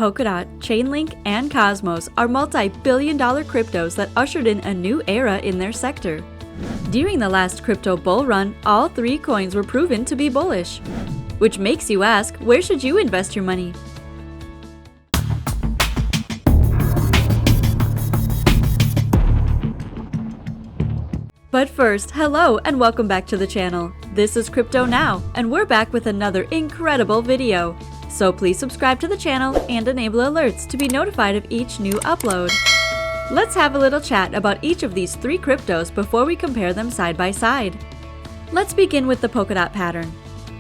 Polkadot, Chainlink, and Cosmos are multi-billion-dollar cryptos that ushered in a new era in their sector. During the last crypto bull run, all three coins were proven to be bullish. Which makes you ask, where should you invest your money? But first, hello and welcome back to the channel. This is CryptoNow, and we're back with another incredible video. So please subscribe to the channel and enable alerts to be notified of each new upload. Let's have a little chat about each of these three cryptos before we compare them side by side. Let's begin with the Polkadot pattern.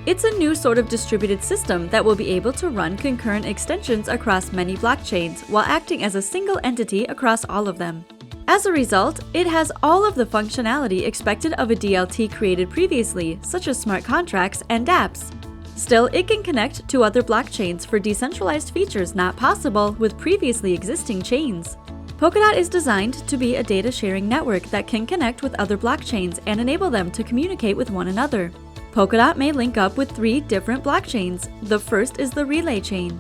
It's a new sort of distributed system that will be able to run concurrent extensions across many blockchains while acting as a single entity across all of them. As a result, it has all of the functionality expected of a DLT created previously, such as smart contracts and dApps. Still, it can connect to other blockchains for decentralized features not possible with previously existing chains. Polkadot is designed to be a data-sharing network that can connect with other blockchains and enable them to communicate with one another. Polkadot may link up with three different blockchains. The first is the relay chain.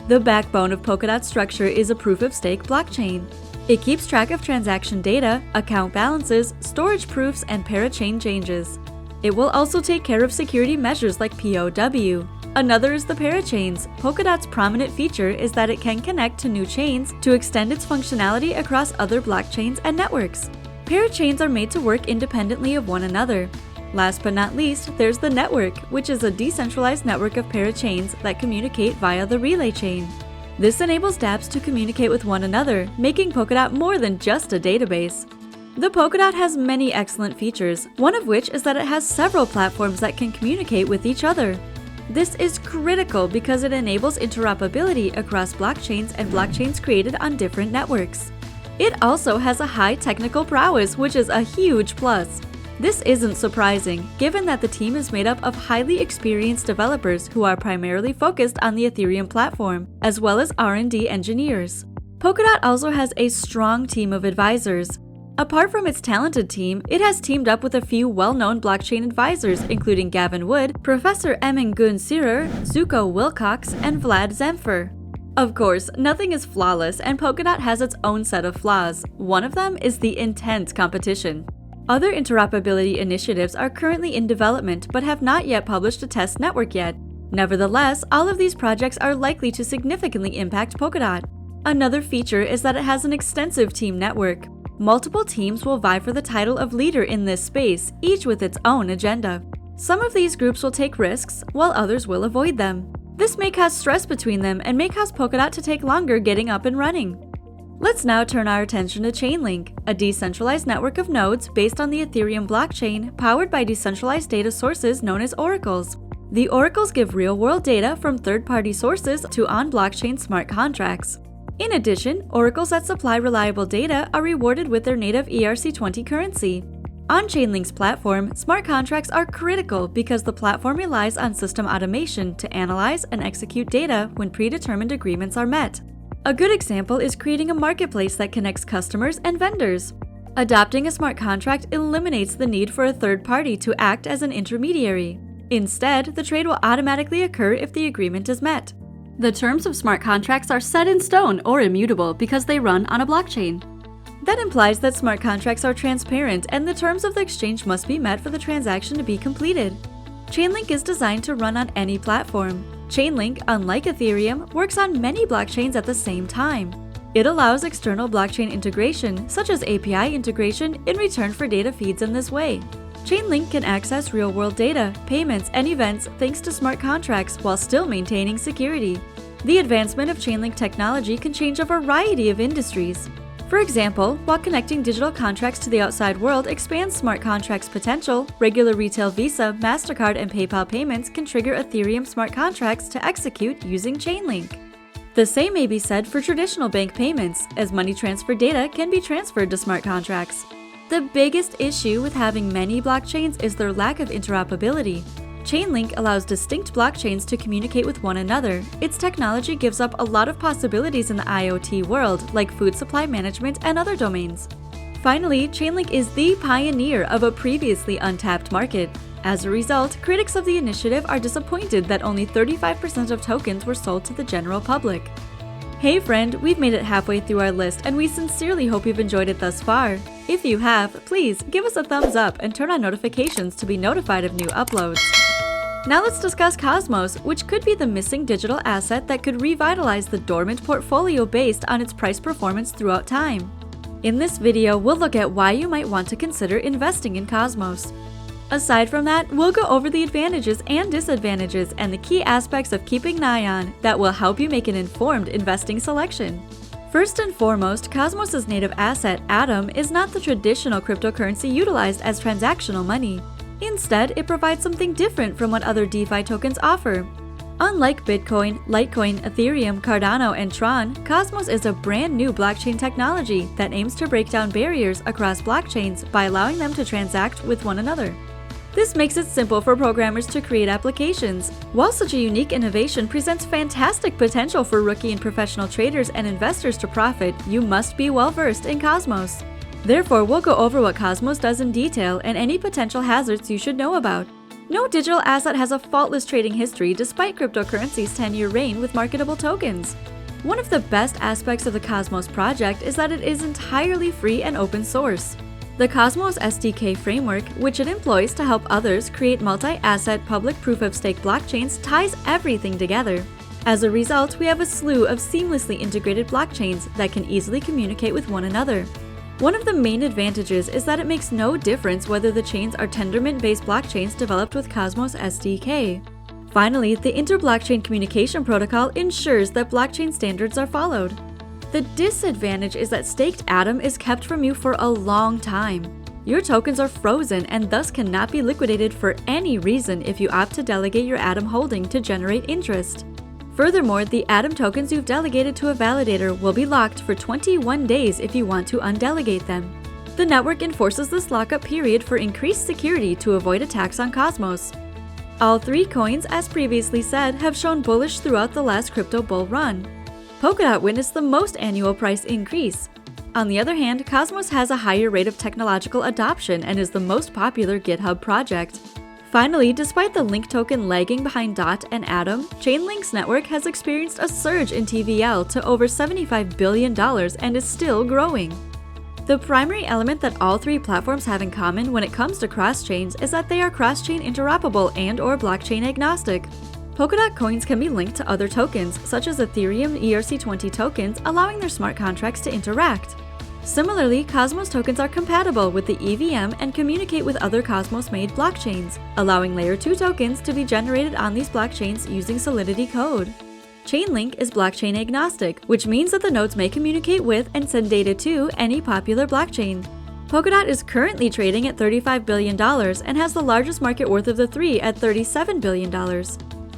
The backbone of Polkadot's structure is a proof-of-stake blockchain. It keeps track of transaction data, account balances, storage proofs, and parachain changes. It will also take care of security measures like POW. Another is the parachains. Polkadot's prominent feature is that it can connect to new chains to extend its functionality across other blockchains and networks. Parachains are made to work independently of one another. Last but not least, there's the network, which is a decentralized network of parachains that communicate via the relay chain. This enables dApps to communicate with one another, making Polkadot more than just a database. The Polkadot has many excellent features, one of which is that it has several platforms that can communicate with each other. This is critical because it enables interoperability across blockchains and blockchains created on different networks. It also has a high technical prowess, which is a huge plus. This isn't surprising, given that the team is made up of highly experienced developers who are primarily focused on the Ethereum platform, as well as R&D engineers. Polkadot also has a strong team of advisors. Apart from its talented team, it has teamed up with a few well-known blockchain advisors, including Gavin Wood, Professor Emin Gün Sirer, Zuko Wilcox, and Vlad Zemfir. Of course, nothing is flawless, and Polkadot has its own set of flaws. One of them is the intense competition. Other interoperability initiatives are currently in development but have not yet published a test network yet. Nevertheless, all of these projects are likely to significantly impact Polkadot. Another feature is that it has an extensive team network. Multiple teams will vie for the title of leader in this space, each with its own agenda. Some of these groups will take risks, while others will avoid them. This may cause stress between them and may cause Polkadot to take longer getting up and running. Let's now turn our attention to Chainlink, a decentralized network of nodes based on the Ethereum blockchain powered by decentralized data sources known as oracles. The oracles give real-world data from third-party sources to on-blockchain smart contracts. In addition, oracles that supply reliable data are rewarded with their native ERC20 currency. On Chainlink's platform, smart contracts are critical because the platform relies on system automation to analyze and execute data when predetermined agreements are met. A good example is creating a marketplace that connects customers and vendors. Adopting a smart contract eliminates the need for a third party to act as an intermediary. Instead, the trade will automatically occur if the agreement is met. The terms of smart contracts are set in stone or immutable because they run on a blockchain. That implies that smart contracts are transparent and the terms of the exchange must be met for the transaction to be completed. Chainlink is designed to run on any platform. Chainlink, unlike Ethereum, works on many blockchains at the same time. It allows external blockchain integration, such as API integration, in return for data feeds in this way. Chainlink can access real-world data, payments, and events thanks to smart contracts while still maintaining security. The advancement of Chainlink technology can change a variety of industries. For example, while connecting digital contracts to the outside world expands smart contracts' potential, regular retail Visa, MasterCard, and PayPal payments can trigger Ethereum smart contracts to execute using Chainlink. The same may be said for traditional bank payments, as money transfer data can be transferred to smart contracts. The biggest issue with having many blockchains is their lack of interoperability. Chainlink allows distinct blockchains to communicate with one another. Its technology gives up a lot of possibilities in the IoT world, like food supply management and other domains. Finally, Chainlink is the pioneer of a previously untapped market. As a result, critics of the initiative are disappointed that only 35% of tokens were sold to the general public. Hey friend, we've made it halfway through our list and we sincerely hope you've enjoyed it thus far. If you have, please give us a thumbs up and turn on notifications to be notified of new uploads. Now let's discuss Cosmos, which could be the missing digital asset that could revitalize the dormant portfolio based on its price performance throughout time. In this video, we'll look at why you might want to consider investing in Cosmos. Aside from that, we'll go over the advantages and disadvantages and the key aspects of keeping an eye on that will help you make an informed investing selection. First and foremost, Cosmos' native asset, Atom, is not the traditional cryptocurrency utilized as transactional money. Instead, it provides something different from what other DeFi tokens offer. Unlike Bitcoin, Litecoin, Ethereum, Cardano, and Tron, Cosmos is a brand new blockchain technology that aims to break down barriers across blockchains by allowing them to transact with one another. This makes it simple for programmers to create applications. While such a unique innovation presents fantastic potential for rookie and professional traders and investors to profit, you must be well versed in Cosmos. Therefore, we'll go over what Cosmos does in detail and any potential hazards you should know about. No digital asset has a faultless trading history despite cryptocurrency's 10-year reign with marketable tokens. One of the best aspects of the Cosmos project is that it is entirely free and open source. The Cosmos SDK framework, which it employs to help others create multi-asset public proof-of-stake blockchains, ties everything together. As a result, we have a slew of seamlessly integrated blockchains that can easily communicate with one another. One of the main advantages is that it makes no difference whether the chains are Tendermint-based blockchains developed with Cosmos SDK. Finally, the Inter-Blockchain Communication Protocol ensures that blockchain standards are followed. The disadvantage is that staked Atom is kept from you for a long time. Your tokens are frozen and thus cannot be liquidated for any reason if you opt to delegate your Atom holding to generate interest. Furthermore, the Atom tokens you've delegated to a validator will be locked for 21 days if you want to undelegate them. The network enforces this lockup period for increased security to avoid attacks on Cosmos. All three coins, as previously said, have shown bullish throughout the last crypto bull run. Polkadot witnessed the most annual price increase. On the other hand, Cosmos has a higher rate of technological adoption and is the most popular GitHub project. Finally, despite the Link token lagging behind DOT and Atom, Chainlink's network has experienced a surge in TVL to over $75 billion and is still growing. The primary element that all three platforms have in common when it comes to cross-chains is that they are cross-chain interoperable and/or blockchain agnostic. Polkadot coins can be linked to other tokens, such as Ethereum ERC20 tokens, allowing their smart contracts to interact. Similarly, Cosmos tokens are compatible with the EVM and communicate with other Cosmos-made blockchains, allowing Layer 2 tokens to be generated on these blockchains using Solidity code. Chainlink is blockchain agnostic, which means that the nodes may communicate with and send data to any popular blockchain. Polkadot is currently trading at $35 billion and has the largest market worth of the three at $37 billion.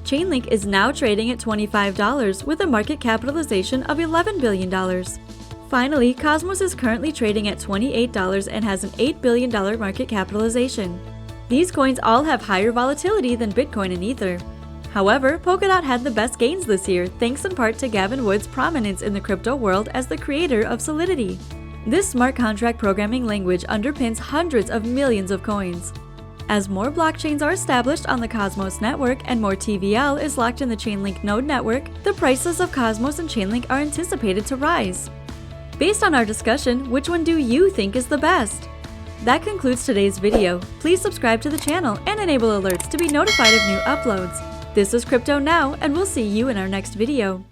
Chainlink is now trading at $25 with a market capitalization of $11 billion. Finally, Cosmos is currently trading at $28 and has an $8 billion market capitalization. These coins all have higher volatility than Bitcoin and Ether. However, Polkadot had the best gains this year thanks in part to Gavin Wood's prominence in the crypto world as the creator of Solidity. This smart contract programming language underpins hundreds of millions of coins. As more blockchains are established on the Cosmos network and more TVL is locked in the Chainlink node network, the prices of Cosmos and Chainlink are anticipated to rise. Based on our discussion, which one do you think is the best? That concludes today's video. Please subscribe to the channel and enable alerts to be notified of new uploads. This is CryptoNow, and we'll see you in our next video.